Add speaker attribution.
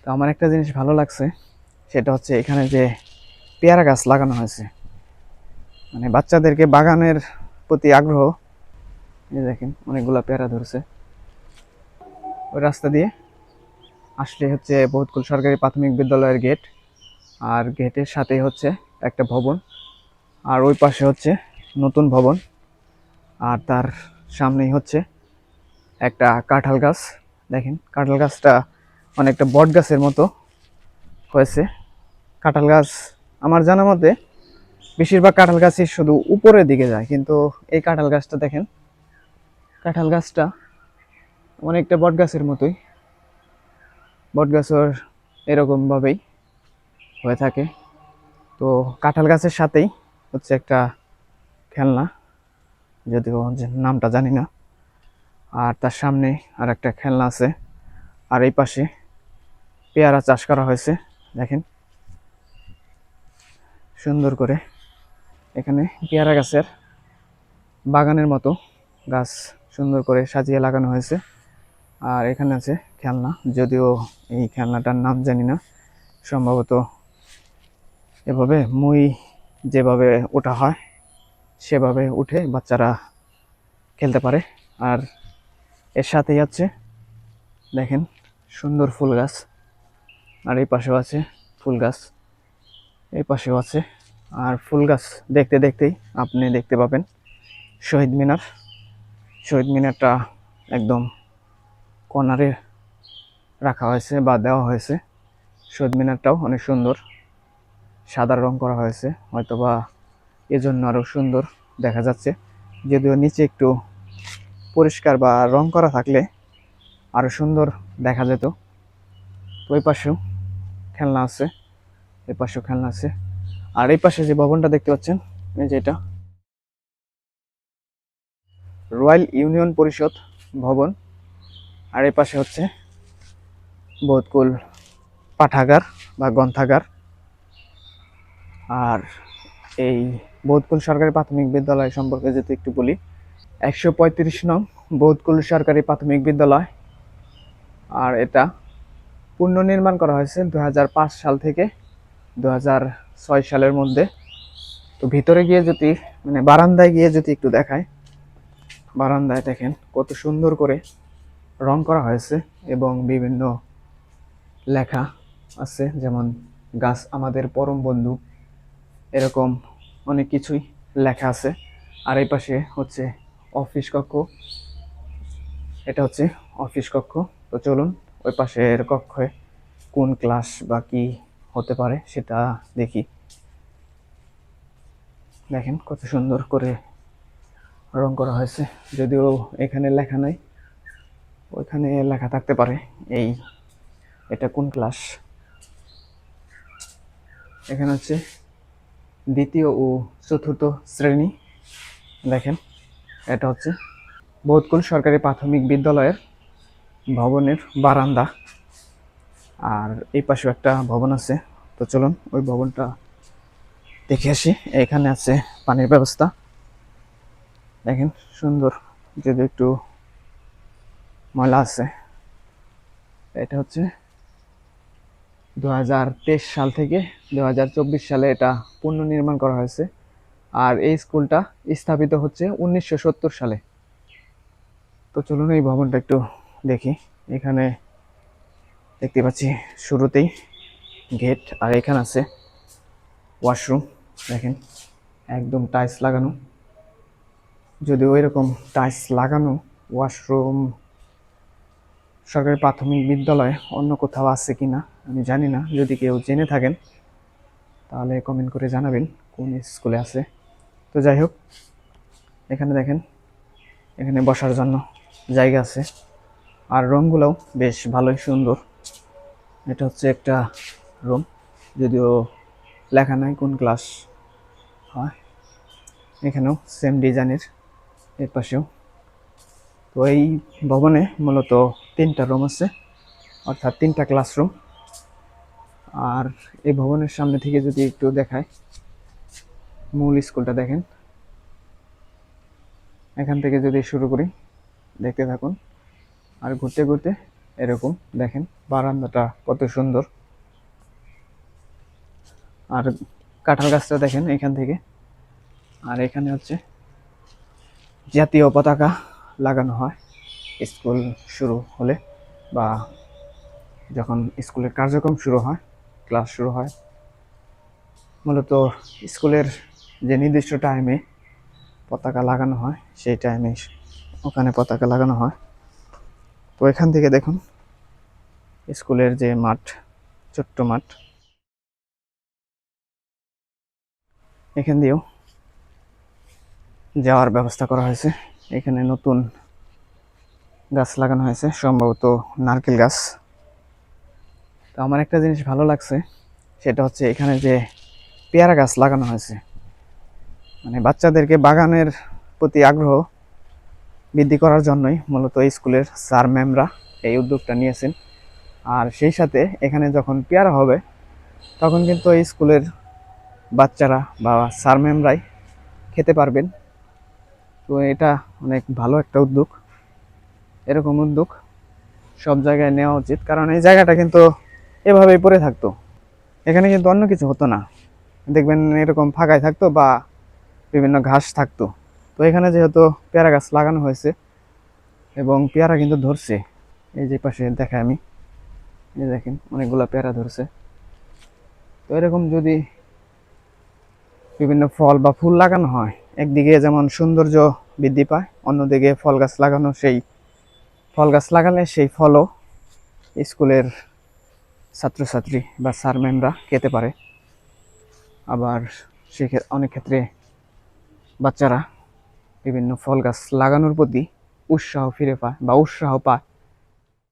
Speaker 1: তো আমার একটা জিনিস ভালো লাগছে, সেটা হচ্ছে এখানে যে পেয়ারা গাছ লাগানো হয়েছে, মানে বাচ্চাদেরকে বাগানের প্রতি আগ্রহ। এই দেখেন অনেকগুলা পেয়ারা ধরছে। ওই রাস্তা দিয়ে আসলে হচ্ছে বহুতকুল সরকারি প্রাথমিক বিদ্যালয়ের গেট, আর গেটের সাথেই হচ্ছে একটা ভবন, আর ওই পাশে হচ্ছে নতুন ভবন, আর তার সামনেই হচ্ছে একটা কাঁঠাল গাছ। দেখেন কাঁঠাল গাছটা অনেকটা বট গাছের মতো হয়েছে। কাঁঠাল গাছ আমার জানা মতে বেশিরভাগ কাঁঠাল গাছই শুধু উপরের দিকে যায়, কিন্তু এই কাঁঠাল গাছটা দেখেন, কাঁঠাল গাছটা অনেকটা বট গাছের মতোই, বট গাছের এরকম ভাবেই হয়ে থাকে। তো কাঁঠাল গাছের সাথেই হচ্ছে একটা খেলনা, যদিও যে নামটা জানি না, আর তার সামনে আর একটা খেলনা আছে, আর এই পাশে পেয়ারা চাষ করা হয়েছে। দেখেন সুন্দর করে এখানে পেয়ারা গাছের বাগানের মতো গাছ সুন্দর করে সাজিয়ে লাগানো হয়েছে। আর এখানে আছে খেলনা, যদিও এই খেলনাটার নাম জানি না। সম্ভবত এভাবে মই যেভাবে ওঠা হয় সেভাবে উঠে বাচ্চারা খেলতে পারে। আর এর সাথেই আছে দেখেন সুন্দর ফুল গাছ, আর এই পাশেও আছে ফুল গাছ, এই পাশেও আছে। আর ফুল গাছ দেখতে দেখতেই আপনি দেখতে পাবেন শহীদ মিনার। শহীদ মিনারটা একদম কর্নারে রাখা হয়েছে বা দেওয়া হয়েছে। শহীদ মিনারটাও অনেক সুন্দর, সাদা রং করা হয়েছে, হয়তোবা এজন্য আরো সুন্দর দেখা যাচ্ছে। যদিও নিচে একটু পরিষ্কার বা রং করা থাকলে আরো সুন্দর দেখা যেত। তো ওই পাশেও খেলনা আছে, এই পাশেও খেলনা আছে। আর এই পাশে যে ভবনটা দেখতে পাচ্ছেন, এই যে এটা রয়্যাল ইউনিয়ন পরিষদ ভবন। আর এই পাশে হচ্ছে বহুতকুল পাঠাগার বা গ্রন্থাগার। আর এই বহুতকুল সরকারি প্রাথমিক বিদ্যালয় সম্পর্কে যদি একটু বলি, 135 নং বহুতকুল সরকারি প্রাথমিক বিদ্যালয়। আর এটা পুনর্নির্মাণ করা হয়েছে 2005 সাল থেকে 2006 সালের মধ্যে। তো ভিতরে গিয়ে যদি মানে বারান্দায় গিয়ে যদি একটু দেখায়, বারান্দায় দেখেন কত সুন্দর করে রং করা হয়েছে এবং বিভিন্ন লেখা আছে, যেমন গাছ আমাদের পরম বন্ধু, এরকম অনেক কিছুই লেখা আছে। আর এই পাশে হচ্ছে অফিস কক্ষ, এটা হচ্ছে অফিস কক্ষ। তো চলুন ওই পাশের কক্ষে কোন ক্লাস বা কি হতে পারে সেটা দেখি। দেখেন কত সুন্দর করে রং করা হয়েছে, যদিও এখানে লেখা নাই, ওইখানে লেখা থাকতে পারে। এই এটা কোন ক্লাস, এখানে হচ্ছে দ্বিতীয় ও চতুর্থ শ্রেণী। দেখেন এটা হচ্ছে বহুতকুল সরকারি প্রাথমিক বিদ্যালয়ের ভবনের বারান্দা। আর এই পাশেও একটা ভবন আছে, তো চলুন ওই ভবনটা দেখে আসি। এখানে আছে পানির ব্যবস্থা, দেখেন সুন্দর, যদি একটু ময়লা আছে। এটা হচ্ছে 2023 সাল থেকে 2024 সালে এটা পুনর্নির্মাণ করা হয়েছে। আর এই স্কুলটা স্থাপিত হচ্ছে 1970 সালে। তো চলুন এই ভবনটা একটু দেখি। এখানে দেখতে পাচ্ছি শুরুতেই গেট, আর এখানে আছে ওয়াশরুম। দেখেন একদম টাইলস লাগানো, যদিও এরকম টাইলস লাগানো ওয়াশরুম সরকারি প্রাথমিক বিদ্যালয়ে অন্য কোথাও আছে কিনা আমি জানি না। যদি কেউ জেনে থাকেন তাহলে কমেন্ট করে জানাবেন কোন স্কুলে আছে। তো যাই হোক, এখানে দেখেন এখানে বসার জন্য জায়গা আছে, আর রুমগুলোও বেশ ভালোই সুন্দর। এটা হচ্ছে একটা রুম, যদিও লেখা নাই কোন ক্লাস হয়। এখানেও সেম ডিজাইনের, এর পাশেও। তো এই ভবনে মূলত 3টা রুম আছে, অর্থাৎ 3টা ক্লাসরুম। আর এই ভবনের সামনে থেকে যদি একটু দেখায়, মূল স্কুলটা দেখেন, এখান থেকে যদি শুরু করি দেখতে থাকুন। আর ঘুরতে ঘুরতে এরকম দেখেন বারান্দাটা কত সুন্দর। আর কাঁঠাল গাছটা দেখেন এখান থেকে। আর এখানে হচ্ছে জাতীয় পতাকা লাগানো হয় স্কুল শুরু হলে, বা যখন স্কুলের কার্যক্রম শুরু হয়, ক্লাস শুরু হয়। মূলত স্কুলের যে নির্দিষ্ট টাইমে পতাকা লাগানো হয় সেই টাইমে ওখানে পতাকা লাগানো হয়। তো এখান থেকে দেখুন স্কুলের যে মাঠ, ছোট্ট মাঠ, এখান দিয়েও যাওয়ার ব্যবস্থা করা হয়েছে। এখানে নতুন গাছ লাগানো হয়েছে, সম্ভবত নারকেল গাছ। তো আমার একটা জিনিস ভালো লাগছে, সেটা হচ্ছে এখানে যে পেয়ারা গাছ লাগানো হয়েছে। মানে বাচ্চাদেরকে বাগানের প্রতি আগ্রহ বৃদ্ধি করার জন্যই মূলত স্কুলের স্যার ম্যামরা এই উদ্যোগটা নিয়েছেন। আর সেই সাথে এখানে যখন পেয়ারা হবে তখন কিন্তু এই স্কুলের বাচ্চারা বা স্যার ম্যামরাই খেতে পারবেন। তো এটা অনেক ভালো একটা উদ্যোগ। এরকম উদ্যোগ সব জায়গায় নেওয়া উচিত, কারণ এই জায়গাটা কিন্তু এভাবেই পড়ে থাকতো, এখানে কিন্তু অন্য কিছু হতো না। দেখবেন এরকম ফাঁকায় থাকতো বা বিভিন্ন ঘাস থাকতো। তো এখানে যেহেতু পেয়ারা গাছ লাগানো হয়েছে এবং পেয়ারা কিন্তু ধরছে, এই যে পাশে দেখায় আমি, এই দেখেন অনেকগুলা পেয়ারা ধরছে। তো এরকম যদি বিভিন্ন ফল বা ফুল লাগানো হয়, একদিকে যেমন সৌন্দর্য বৃদ্ধি পায়, অন্যদিকে ফল গাছ লাগানো, সেই ফল গাছ লাগালে সেই ফলও স্কুলের ছাত্রছাত্রী বা স্যার ম্যামরা খেতে পারে। আবার অনেক ক্ষেত্রে বাচ্চারা বিভিন্ন ফল গাছ লাগানোর প্রতি উৎসাহ ফিরে পায় বা উৎসাহ পায়।